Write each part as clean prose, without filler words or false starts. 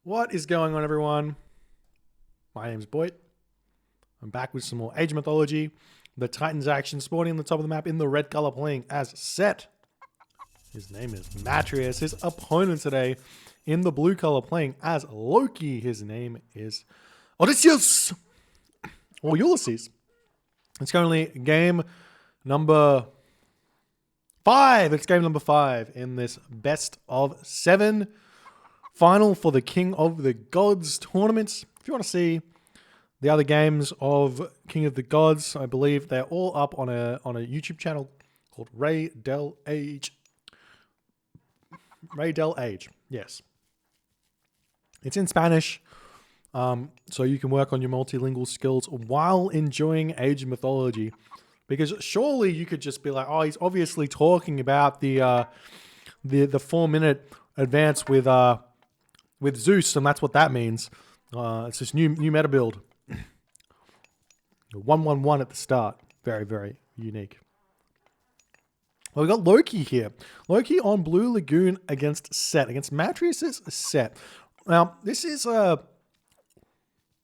What is going on, everyone? My name's Boyd. I'm back with some more Age Mythology. The Titans action spawning on the top of the map in the red color playing as Set. His name is Matreiuss. His opponent today in the blue color playing as Loki. His name is Ulysses or Ulysses. It's currently game number 5. It's game number 5 in this best of 7 final for the King of the Gods tournaments. If you want to see the other games of King of the Gods, I believe they're all up on a YouTube channel called Ray Del Age. Ray Del Age, yes. It's in Spanish, so you can work on your multilingual skills while enjoying Age of Mythology. Because surely you could just be like, oh, he's obviously talking about the 4-minute advance with Zeus, and that's what that means. It's this new meta build. 1-1-1 at the start. Very, very unique. Well, we got Loki here. Loki on Blue Lagoon against Set, against Matreiuss's Set. Now, this is one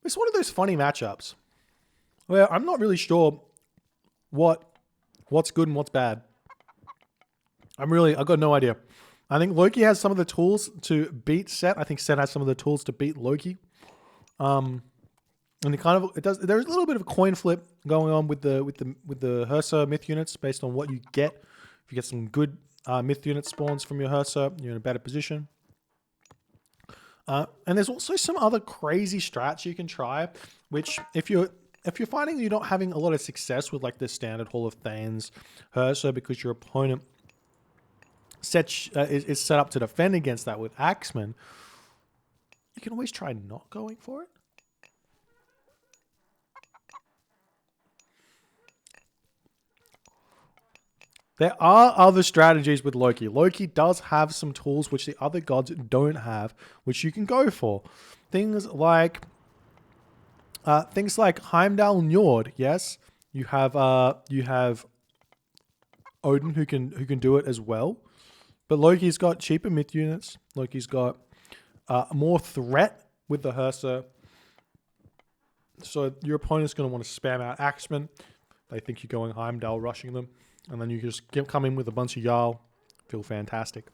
of those funny matchups where I'm not really sure what's good and what's bad. I've got no idea. I think Loki has some of the tools to beat Set. I think Set has some of the tools to beat Loki. And there's a little bit of a coin flip going on with the Hursa myth units based on what you get. If you get some good myth unit spawns from your Hursa, you're in a better position. And there's also some other crazy strats you can try, which if you're finding you're not having a lot of success with like the standard Hall of Thanes Hursa because your opponent is set up to defend against that with Axemen, you can always try not going for it. There are other strategies with Loki. Loki does have some tools which the other gods don't have, which you can go for. Things like Heimdall Njord. Yes, you have Odin who can do it as well. But Loki's got cheaper myth units. Loki's got more threat with the Hursa. So your opponent's going to want to spam out Axemen. They think you're going Heimdall, rushing them. And then you just come in with a bunch of Jarl. Feel fantastic.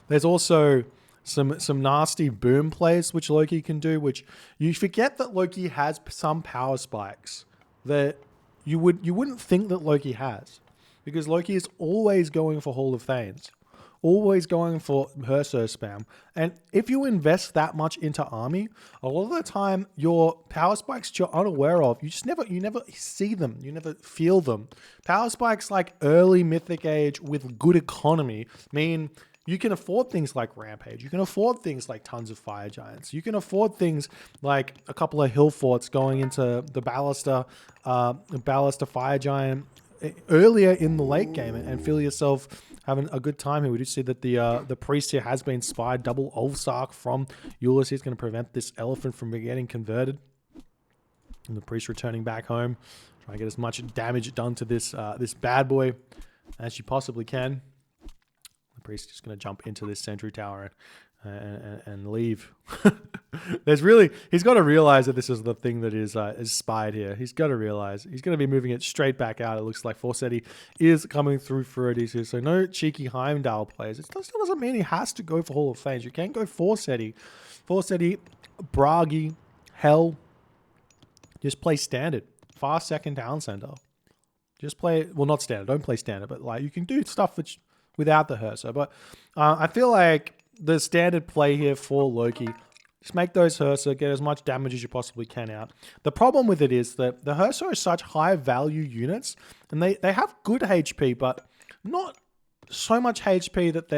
There's also some nasty boom plays which Loki can do, which you forget that Loki has some power spikes that you wouldn't think that Loki has. Because Loki is always going for Hall of Thanes. Always going for Hursa spam. And if you invest that much into army, a lot of the time your power spikes you're unaware of, you never see them. You never feel them. Power spikes like early Mythic Age with good economy mean you can afford things like Rampage. You can afford things like tons of Fire Giants. You can afford things like a couple of Hill Forts going into the Ballista Fire Giant earlier in the late game and feel yourself having a good time here. We do see that the priest here has been spied. Double Ulfsark from Ulysses going to prevent this elephant from getting converted. And the priest returning back home, trying to get as much damage done to this bad boy as you possibly can. The priest is just going to jump into this sentry tower and leave. He's got to realize that this is the thing that is spied here. He's got to realize he's going to be moving it straight back out. It looks like Forseti is coming through for it here. So no cheeky Heimdall plays. It still doesn't mean he has to go for Hall of Thanes. You can go Forseti, Bragi, Hell. Just play standard. Fast second town center. Just play, well, not standard. Don't play standard, but like you can do stuff without the Hursa. But I feel like the standard play here for Loki, just make those Hursa, get as much damage as you possibly can out. The problem with it is that the Hursa are such high value units, and they have good HP, but not so much HP that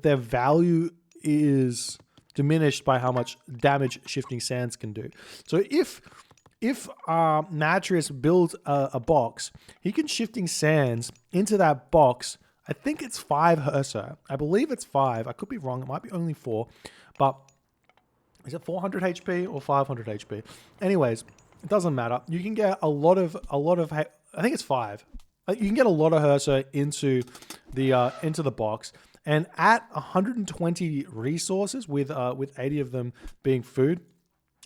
their value is diminished by how much damage Shifting Sands can do. So if Matreiuss builds a box, he can Shifting Sands into that box. I think it's 5 Hursa. I believe it's 5. I could be wrong. It might be only 4. But is it 400 HP or 500 HP? Anyways, it doesn't matter. You can get a lot of. I think it's 5. You can get a lot of Hursa into the box, And at 120 resources, with 80 of them being food,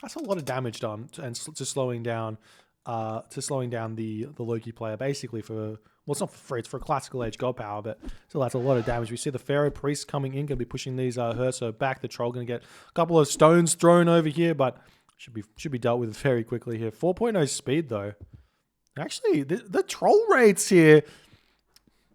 that's a lot of damage done and to slowing down the Loki player basically for, well, it's not for free, it's for classical age god power, but still that's a lot of damage. We see the Pharaoh priest coming in, gonna be pushing these Ursa back. The troll gonna get a couple of stones thrown over here, but should be dealt with very quickly here. 4.0 speed though. Actually, the troll rates here.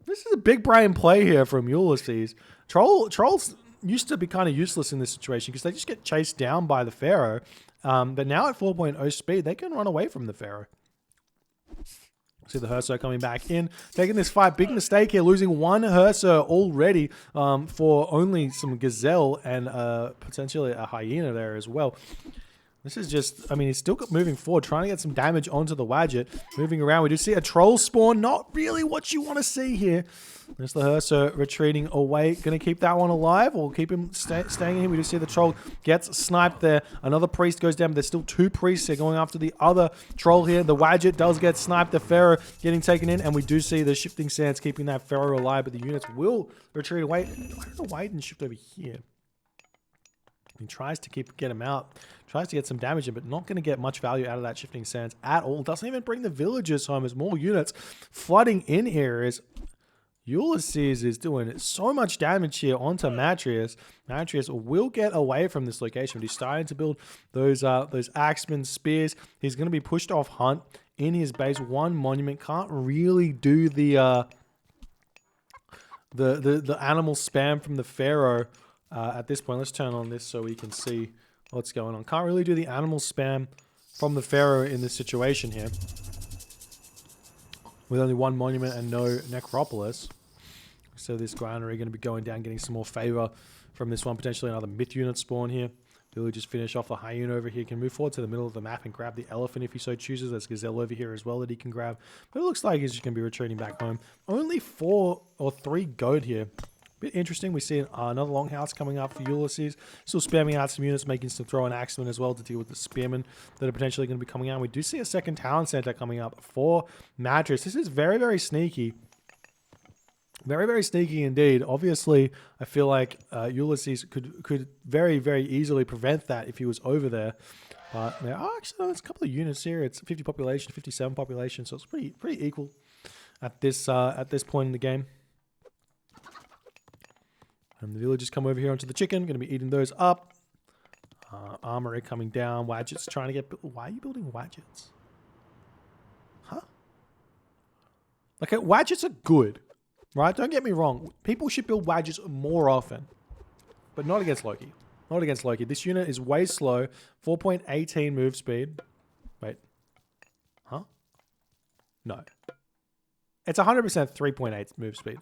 This is a big brain play here from Ulysses. Trolls used to be kind of useless in this situation because they just get chased down by the Pharaoh. But now at 4.0 speed, they can run away from the Pharaoh. See the Ursa coming back in, taking this fight. Big mistake here, losing one Ursa already for only some gazelle and potentially a hyena there as well. This is just, I mean, he's still moving forward, trying to get some damage onto the Wadjet. Moving around, we do see a troll spawn. Not really what you want to see here. There's the Ursa retreating away. Going to keep that one alive or keep him staying in here. We do see the troll gets sniped there. Another priest goes down, but there's still two priests here going after the other troll here. The Wadjet does get sniped. The Pharaoh getting taken in, and we do see the shifting sands keeping that Pharaoh alive, but the units will retreat away. I don't know why he didn't shift over here. He tries to get him out, tries to get some damage in, but not going to get much value out of that shifting sands at all. Doesn't even bring the villagers home as more units flooding in areas. Ulysses is doing so much damage here onto Matreiuss. Matreiuss will get away from this location. He's starting to build those axeman spears. He's going to be pushed off hunt in his base. One monument can't really do the animal spam from the Pharaoh. At this point, let's turn on this so we can see what's going on. Can't really do the animal spam from the Pharaoh in this situation here. With only one monument and no necropolis. So this granary going to be going down, getting some more favor from this one. Potentially another myth unit spawn here. Villagers finish off the hyena over here. Can move forward to the middle of the map and grab the elephant if he so chooses. There's gazelle over here as well that he can grab. But it looks like he's just going to be retreating back home. Only 4 or 3 goat here. Bit interesting. We see another longhouse coming up for Ulysses. Still spamming out some units, making some throw and axemen as well to deal with the spearmen that are potentially going to be coming out. We do see a second town center coming up for Matreiuss. This is very, very sneaky. Very, very sneaky indeed. Obviously, I feel like Ulysses could very, very easily prevent that if he was over there. But actually, there's a couple of units here. It's 50 population, 57 population, so it's pretty equal at this point in the game. And the villagers come over here onto the chicken. Going to be eating those up. Armory coming down. Wadgets trying to get... Why are you building Wadgets? Huh? Like, Wadgets are good. Right? Don't get me wrong. People should build Wadgets more often. But not against Loki. Not against Loki. This unit is way slow. 4.18 move speed. Wait. Huh? No. It's 100% 3.8 move speed.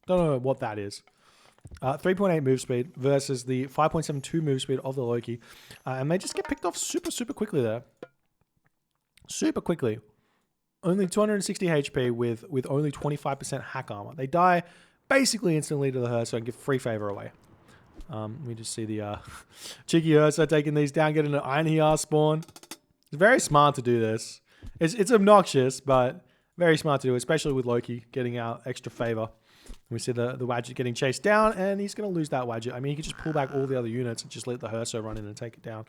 Don't know what that is. 3.8 move speed versus the 5.72 move speed of the Loki. And they just get picked off super, super quickly there. Super quickly. Only 260 HP with only 25% hack armor. They die basically instantly to the Ursa and give free favor away. We just see the cheeky Ursa taking these down, getting an Iron Here spawn. It's very smart to do this. It's obnoxious, but very smart to do, especially with Loki getting out extra favor. We see the Wadjet getting chased down, and he's going to lose that Wadjet. I mean, he could just pull back all the other units and just let the Ursa run in and take it down.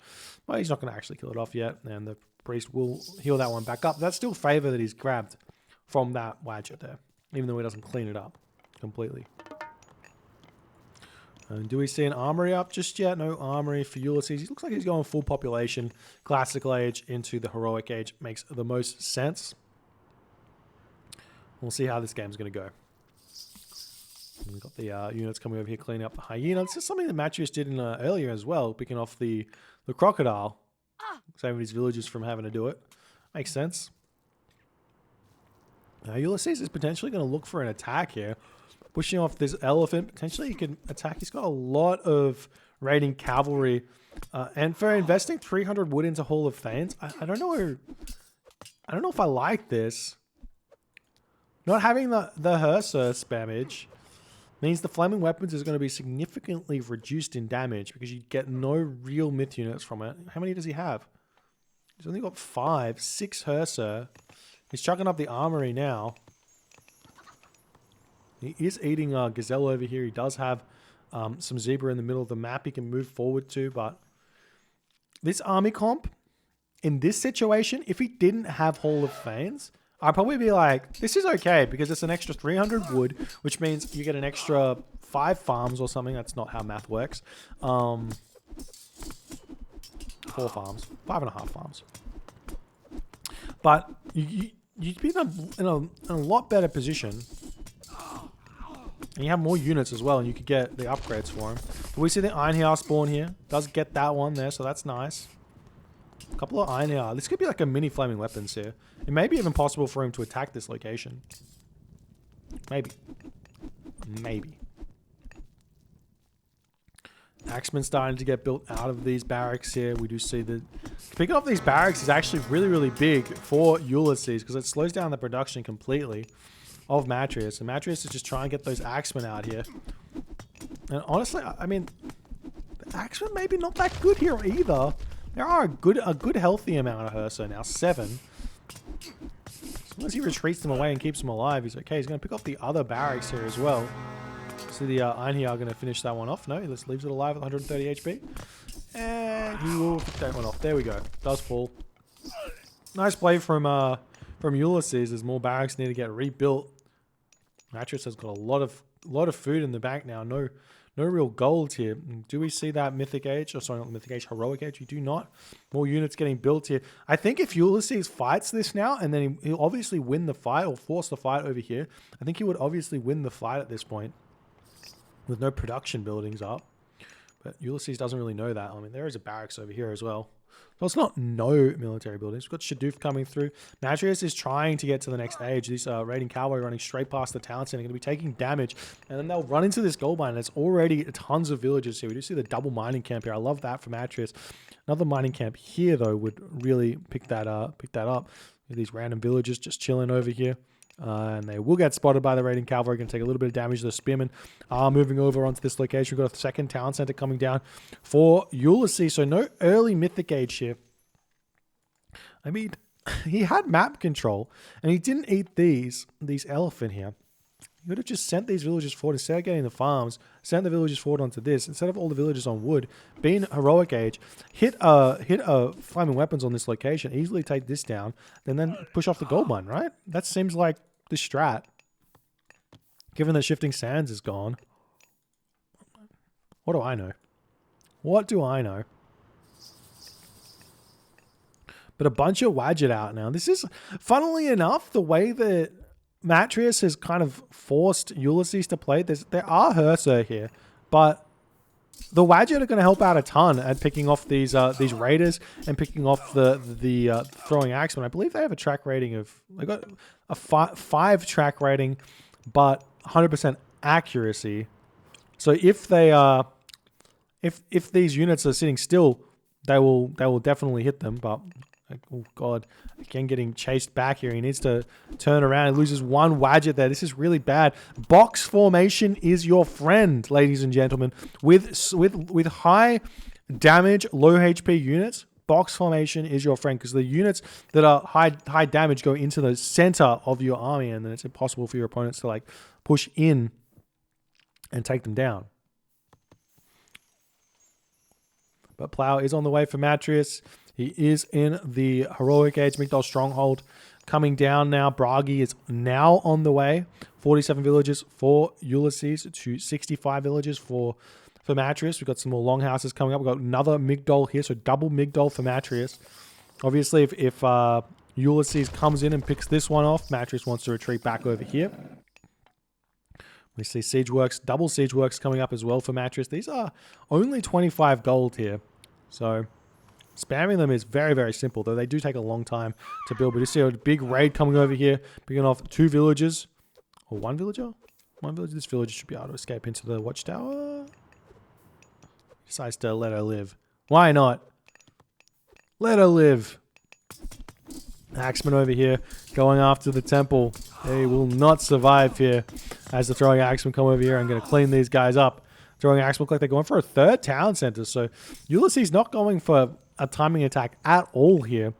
But he's not going to actually kill it off yet, and the priest will heal that one back up. That's still favor that he's grabbed from that Wadjet there, even though he doesn't clean it up completely. And do we see an armory up just yet? No armory for Ulysses. He looks like he's going full population. Classical age into the heroic age makes the most sense. We'll see how this game's going to go. We've got the units coming over here cleaning up the hyena. This is something that Matreiuss did in earlier as well, picking off the crocodile. Saving his villagers from having to do it. Makes sense. Ulysses is potentially going to look for an attack here. Pushing off this elephant. Potentially he can attack. He's got a lot of raiding cavalry. And for investing 300 wood into Hall of Thanes, I don't know. I don't know if I like this. Not having the Ursa spammage means the flaming weapons is going to be significantly reduced in damage because you get no real myth units from it. How many does he have? He's only got 5, 6 Ursa. He's chucking up the armory now. He is eating Gazelle over here. He does have some Zebra in the middle of the map he can move forward to, but this army comp, in this situation, if he didn't have Hall of Fanes, I'd probably be like, this is okay because it's an extra 300 wood, which means you get an extra 5 farms or something. That's not how math works. 4 farms, 5.5 farms. But you'd be in a lot better position. And you have more units as well, and you could get the upgrades for him. We see the Iron Heart spawn here. Does get that one there, so that's nice. A couple of Iron Heart. This could be like a mini flaming weapons here. It may be even possible for him to attack this location. Maybe. Maybe. Axemen starting to get built out of these barracks here. We do see that picking up these barracks is actually really, really big for Ulysses because it slows down the production completely of Matreiuss. And Matreiuss is just trying to get those Axemen out here. And honestly, I mean, the Axemen maybe not that good here either. There are a good healthy amount of her, so now 7. As long as he retreats them away and keeps them alive, he's okay. He's going to pick up the other barracks here as well. So the Einhia are going to finish that one off. No, he just leaves it alive with 130 HP. And he will pick that one off. There we go. Does fall. Nice play from Ulysses as more barracks need to get rebuilt. Matreiuss has got a lot of food in the bank now. No real gold here. Do we see that Mythic Age? Oh, sorry, not Mythic Age, Heroic Age. We do not. More units getting built here. I think if Ulysses fights this now, and then he'll obviously win the fight or force the fight over here. I think he would obviously win the fight at this point with no production buildings up. But Ulysses doesn't really know that. I mean, there is a barracks over here as well. So it's not no military buildings. We've got Shadoof coming through. Matreiuss is trying to get to the next age. These raiding cavalry running straight past the town center. Going to be taking damage. And then they'll run into this gold mine. There's already tons of villages here. We do see the double mining camp here. I love that for Matreiuss. Another mining camp here, though, would really pick that up. These random villages just chilling over here. And they will get spotted by the raiding cavalry. Going to take a little bit of damage. The spearmen are moving over onto this location. We've got a second town center coming down for Ulysses. So no early Mythic Age here. I mean, he had map control, and he didn't eat these elephant here. He would have just sent these villagers forward instead of getting the farms. Sent the villagers forward onto this instead of all the villagers on wood. Being Heroic Age, hit a flaming weapons on this location. Easily take this down, and then push off the gold mine. Right? That seems like the strat. Given that Shifting Sands is gone, what do I know? What do I know? But a bunch of Wadjet out now. This is, funnily enough, the way that Matreiuss has kind of forced Ulysses to play. There are Hersa here, but the Wadjet are going to help out a ton at picking off these raiders and picking off the throwing axemen. I believe they have a track rating of, they got a 5 track rating, but 100% accuracy. So if they if these units are sitting still, they will definitely hit them. But oh god, again getting chased back here. He needs to turn around. He loses 1 Wadjet there. This is really bad. Box formation is your friend, ladies and gentlemen. With high damage, low HP units, box formation is your friend because the units that are high damage go into the center of your army, and then it's impossible for your opponents to like push in and take them down. But Plow is on the way for Matreiuss. He is in the Heroic Age Migdol Stronghold coming down now. Bragi is now on the way. 47 villages for Ulysses to 65 villages for Matreiuss. We've got some more longhouses coming up. We've got another Migdol here, so double Migdol for Matreiuss. Obviously, if Ulysses comes in and picks this one off, Matreiuss wants to retreat back over here. We see Siege Works, double Siege Works coming up as well for Matreiuss. These are only 25 gold here, so spamming them is very, very simple, though they do take a long time to build. But you see a big raid coming over here, picking off 2 villagers. Or 1 villager? 1 villager. This villager should be able to escape into the watchtower. Decides to let her live. Why not? Let her live. Axeman over here going after the temple. They will not survive here as the throwing axemen come over here. I'm going to clean these guys up. Throwing axemen look like they're going for a 3rd town center. So Ulysses not going for a timing attack at all here.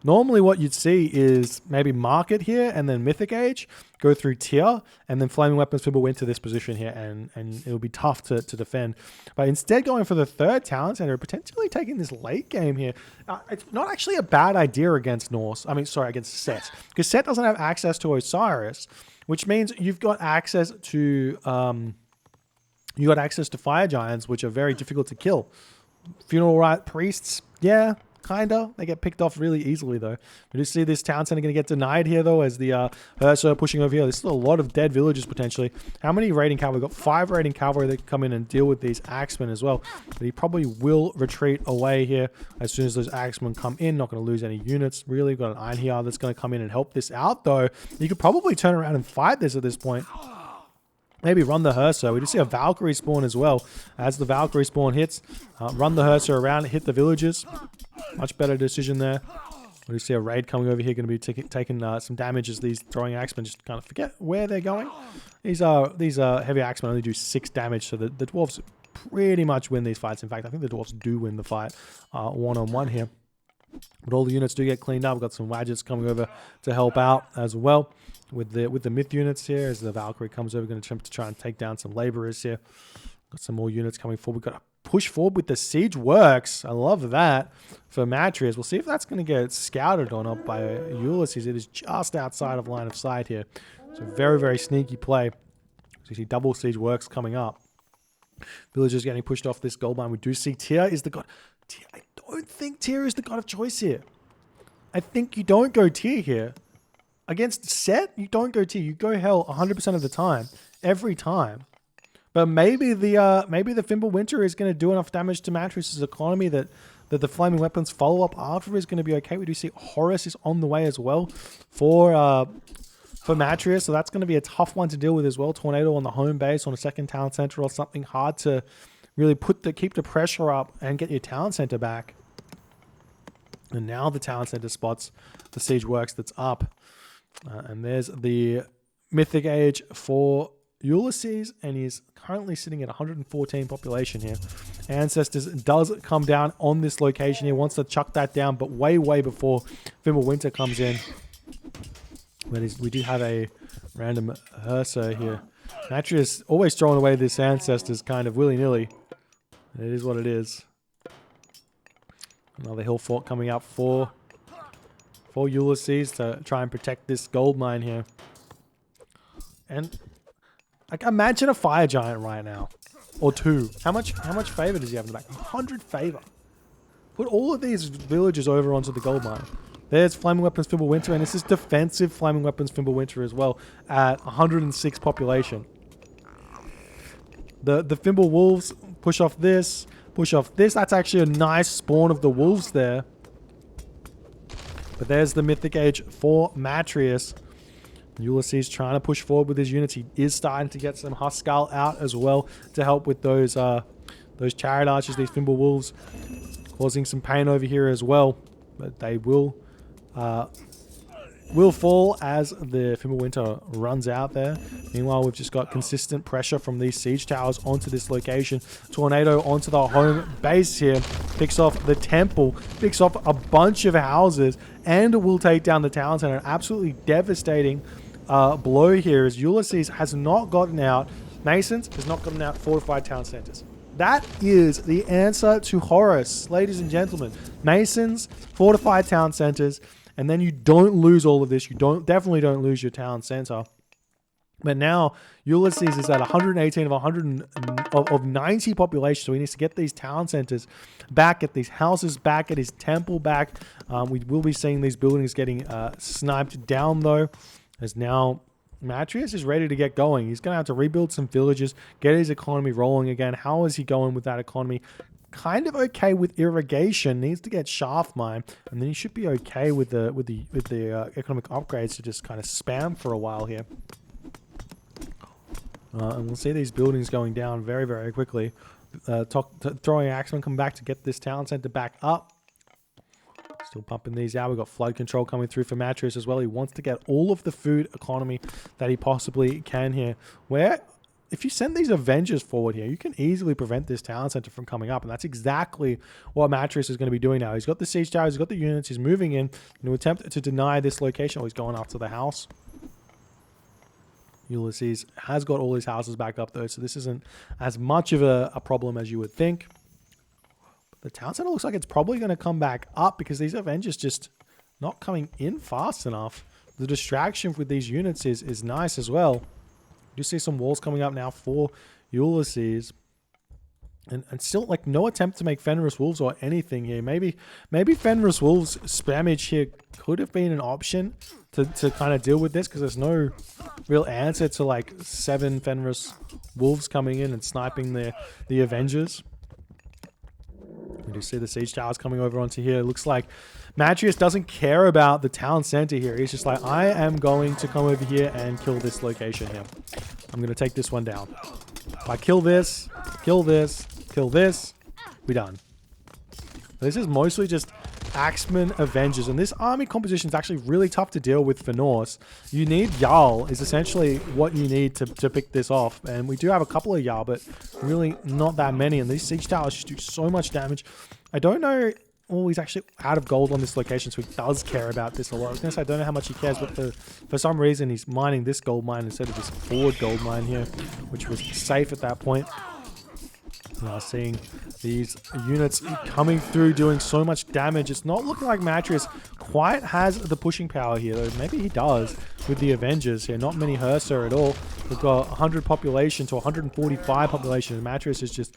Normally what you'd see is maybe Market here and then Mythic Age, go through tier, and then Flaming Weapons people went to this position here, and it'll be tough to defend. But instead going for the third Talent Center, potentially taking this late game here. It's not actually a bad idea against Norse. Against Set. Because Set doesn't have access to Osiris, which means you've got access to Fire Giants, which are very difficult to kill. Funeral Rite Priests, yeah, kinda. They get picked off really easily, though. We do see this town center going to get denied here, though, as the Ursa pushing over here. There's still a lot of dead villagers, potentially. How many raiding cavalry? We've got 5 raiding cavalry that can come in and deal with these axemen as well. But he probably will retreat away here as soon as those axemen come in. Not going to lose any units, really. We've got an Iron Here that's going to come in and help this out, though. You could probably turn around and fight this at this point. Maybe run the Hersa. We do see a Valkyrie spawn as well. As the Valkyrie spawn hits, run the Hersa around, hit the villagers. Much better decision there. We do see a raid coming over here, going to be taking some damage as these throwing axemen just kind of forget where they're going. These heavy axemen only do 6 damage, so the dwarves pretty much win these fights. In fact, I think the dwarves do win the fight one-on-one here. But all the units do get cleaned up. We've got some Wadgets coming over to help out as well with the myth units here. As the Valkyrie comes over, going to attempt to try and take down some laborers here. Got some more units coming forward. We've got to push forward with the siege works. I love that for Matreiuss. We'll see if that's going to get scouted or not by Ulysses. It is just outside of line of sight here. So very, very sneaky play. So you see double siege works coming up. Villagers getting pushed off this gold mine. We do see Tyr is the god. I don't think Tyr is the god of choice here. I think you don't go Tyr here. Against Set, you don't go Tyr. You go Hell 100% of the time. Every time. But maybe the Fimbulwinter is going to do enough damage to Matreiuss' economy that the Flaming Weapons follow-up after is going to be okay. We do see Horus is on the way as well for Matreiuss, so that's going to be a tough one to deal with as well. Tornado on the home base, on a second town center, or something hard to really keep the pressure up and get your town center back. And now the town center spots the siege works that's up. And there's the Mythic Age for Ulysses, and he's currently sitting at 114 population here. Ancestors does come down on this location. He wants to chuck that down, but way before Fimbulwinter comes in. But we do have a random Hersa here. Matreiuss always throwing away this Ancestors kind of willy-nilly. It is what it is. Another hill fort coming up for Ulysses to try and protect this gold mine here. And like, imagine a fire giant right now, or 2. How much favor does he have in the back? 100 favor. Put all of these villagers over onto the gold mine. There's Flaming Weapons Fimbulwinter, and this is defensive Flaming Weapons Fimbulwinter as well at 106 population. The Fimble Wolves push off this. That's actually a nice spawn of the wolves there. But there's the Mythic Age for Matreiuss. Ulysses trying to push forward with his units. He is starting to get some Huskal out as well to help with those Chariot Archers, these Fimble Wolves, causing some pain over here as well. But they will fall as the Fimbulwinter runs out there. Meanwhile, we've just got consistent pressure from these siege towers onto this location. Tornado onto the home base here. Picks off the temple. Picks off a bunch of houses. And will take down the town center. An absolutely devastating blow here as Ulysses has not gotten out. Masons has not gotten out fortified town centers. That is the answer to Horus, ladies and gentlemen. Masons, fortified town centers, and then you don't lose all of this. You definitely don't lose your town center. But now Ulysses is at 118 of 90 population, so he needs to get these town centers back, get these houses back, get his temple back. We will be seeing these buildings getting sniped down, though, as now Matreiuss is ready to get going. He's going to have to rebuild some villages, get his economy rolling again. How is he going with that economy? Kind of okay with irrigation. Needs to get shaft mine, and then he should be okay with the economic upgrades to just kind of spam for a while here. And we'll see these buildings going down very quickly. Throwing axemen come back to get this town center back up. Still pumping these out. We've got flood control coming through for Matreiuss as well. He wants to get all of the food economy that he possibly can here. Where if you send these Avengers forward here, you can easily prevent this town center from coming up. And that's exactly what Matreiuss is going to be doing now. He's got the siege towers, he's got the units, he's moving in to attempt to deny this location. Oh, he's going after the house. Ulysses has got all his houses back up though, so this isn't as much of a problem as you would think. But the town center looks like it's probably going to come back up because these Avengers just not coming in fast enough. The distraction with these units is nice as well. You see some walls coming up now for Ulysses. And still, like, no attempt to make Fenris Wolves or anything here. Maybe Fenris Wolves spammage here could have been an option to kind of deal with this, because there's no real answer to, like, 7 Fenris Wolves coming in and sniping the Avengers. We do see the siege towers coming over onto here. It looks like Matreiuss doesn't care about the town center here. He's just like, I am going to come over here and kill this location here. I'm going to take this one down. If I kill this, kill this, we're done. This is mostly just Axeman Avengers, and this army composition is actually really tough to deal with for Norse. You need Jarl is essentially what you need to pick this off, and we do have a couple of Jarl, but really not that many, and these siege towers just do so much damage. I don't know. Oh, he's actually out of gold on this location, so he does care about this a lot. I was going to say, I don't know how much he cares, but for some reason, he's mining this gold mine instead of this forward gold mine here, which was safe at that point. Now seeing these units coming through, doing so much damage. It's not looking like Matreiuss quite has the pushing power here, though. Maybe he does with the Avengers here. Not many Herser at all. We've got 100 population to 145 population, and Matreiuss is just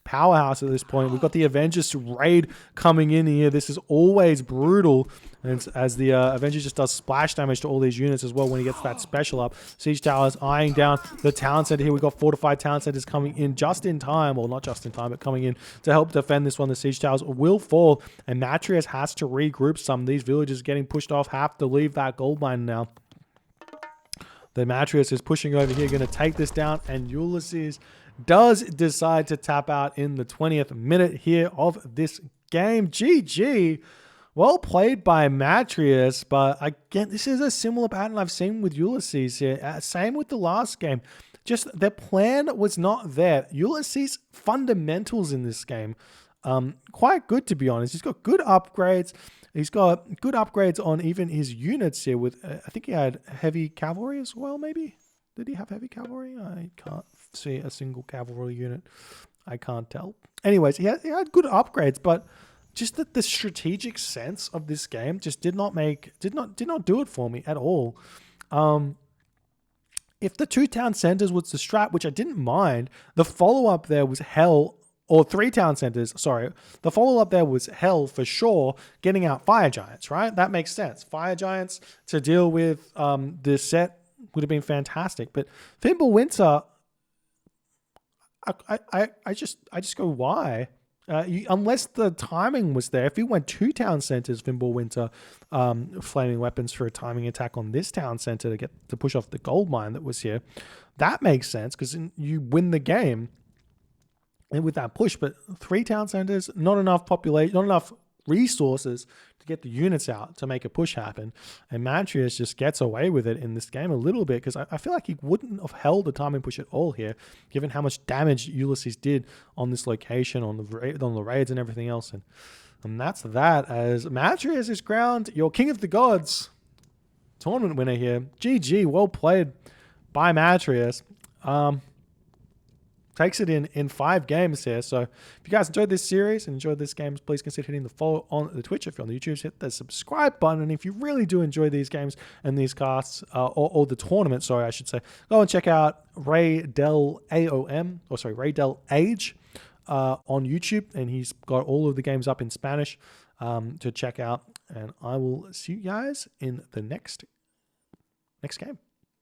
powerhouse at this point. We've got the Avengers raid coming in here. This is always brutal, and as the Avengers just does splash damage to all these units as well when he gets that special up. Siege towers eyeing down the town center here. We've got fortified town centers coming in just in time, well, not just in time, but coming in to help defend this one. The siege towers will fall, and Matreiuss has to regroup some. These villagers getting pushed off have to leave that gold mine now. The Matreiuss is pushing over here, going to take this down, and Ulysses does decide to tap out in the 20th minute here of this game. GG. Well played by Matreiuss, but again, this is a similar pattern I've seen with Ulysses here. Same with the last game. Just their plan was not there. Ulysses' fundamentals in this game, quite good to be honest. He's got good upgrades. He's got good upgrades on even his units here with, I think he had heavy cavalry as well, maybe? Did he have heavy cavalry? I can't see a single cavalry unit. I can't tell. Anyways, he had good upgrades, but just that the strategic sense of this game just did not do it for me at all. If the 2 town centers was the strat, which I didn't mind, the follow-up there was hell, or 3 town centers, sorry. The follow-up there was hell for sure, getting out fire giants, right? That makes sense. Fire giants to deal with this set would have been fantastic. But Fimbulwinter, I just go, why? Unless the timing was there. If you went 2 town centers, Fimbulwinter, flaming weapons for a timing attack on this town center to push off the gold mine that was here, that makes sense because you win the game and with that push. But 3 town centers, not enough population, not enough resources to get the units out to make a push happen. And Matreiuss just gets away with it in this game a little bit because I feel like he wouldn't have held the timing push at all here, given how much damage Ulysses did on this location, on the raids and everything else. And that's that, as Matreiuss is crowned your King of the Gods tournament winner here. GG, well played by Matreiuss. Takes it in 5 games here. So if you guys enjoyed this series and enjoyed this game, please consider hitting the follow on the Twitch. If you're on the YouTube, hit the subscribe button. And if you really do enjoy these games and these casts, or the tournament, sorry, I should say, go and check out Ray Del Age on YouTube. And he's got all of the games up in Spanish to check out. And I will see you guys in the next game.